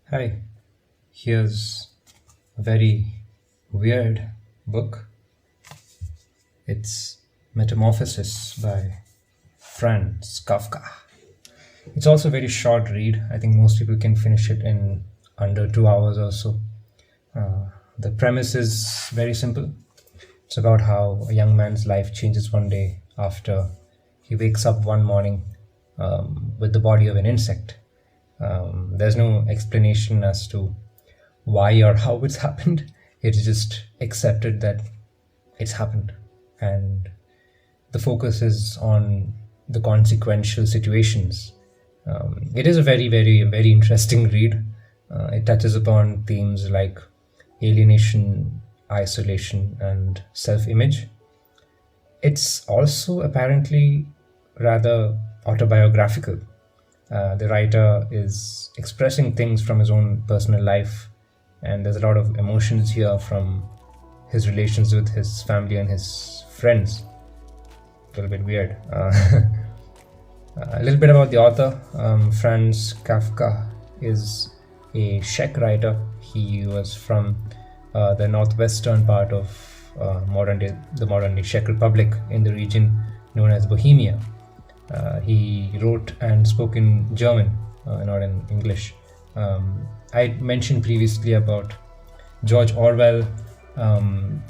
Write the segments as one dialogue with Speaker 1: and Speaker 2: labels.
Speaker 1: Hi, here's a very weird book. It's Metamorphosis by Franz Kafka. It's also a very short read. I think most people can finish it in under 2 hours or so. The premise is very simple. It's about how a young man's life changes one day after he wakes up one morning with the body of an insect. There's no explanation as to why or how it's happened. It's just accepted that it's happened. And the focus is on the consequential situations. It is a very interesting read. It touches upon themes like alienation, isolation, and self image. It's also apparently rather autobiographical. The writer is expressing things from his own personal life, and there's a lot of emotions here from his relations with his family and his friends. A little bit weird. A little bit about the author. Franz Kafka is a Czech writer. He was from the northwestern part of the modern day Czech Republic in the region known as Bohemia. He wrote and spoke in German, not in English. I mentioned previously about George Orwell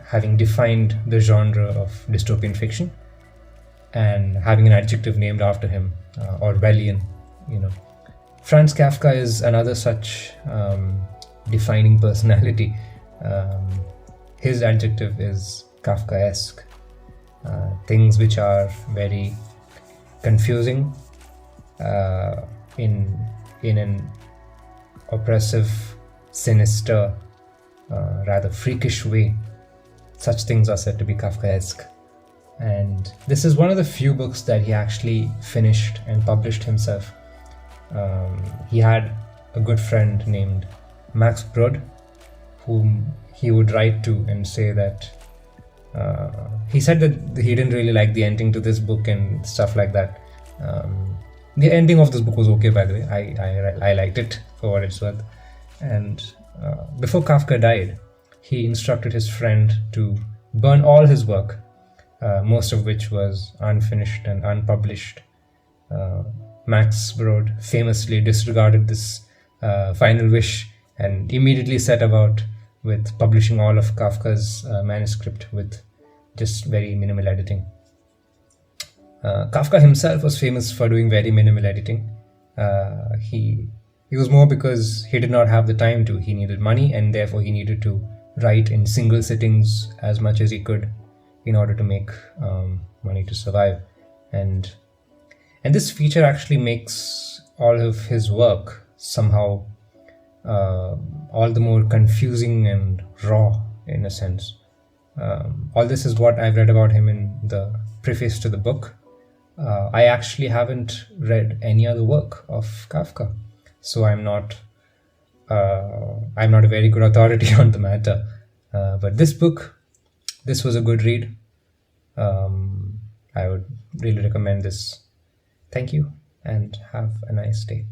Speaker 1: having defined the genre of dystopian fiction and having an adjective named after him, Orwellian. You know, Franz Kafka is another such defining personality. His adjective is Kafkaesque. Things which are very confusing in an oppressive, sinister, rather freakish way. Such things are said to be Kafkaesque. And this is one of the few books that he actually finished and published himself. He had a good friend named Max Brod, whom he would write to and say that he said that he didn't really like the ending to this book and stuff like that. The ending of this book was okay, by the way. I liked it for what it's worth. And before Kafka died, he instructed his friend to burn all his work, most of which was unfinished and unpublished. Max Brod famously disregarded this final wish and immediately set about with publishing all of Kafka's manuscript with just very minimal editing. Kafka himself was famous for doing very minimal editing. He was more because he did not have the time to. He needed money, and therefore he needed to write in single sittings as much as he could in order to make money to survive. And this feature actually makes all of his work somehow all the more confusing and raw in a sense. All this is what I've read about him in the preface to the book. I actually haven't read any other work of Kafka, so I'm not a very good authority on the matter. But this was a good read. I would really recommend this. Thank you, and have a nice day.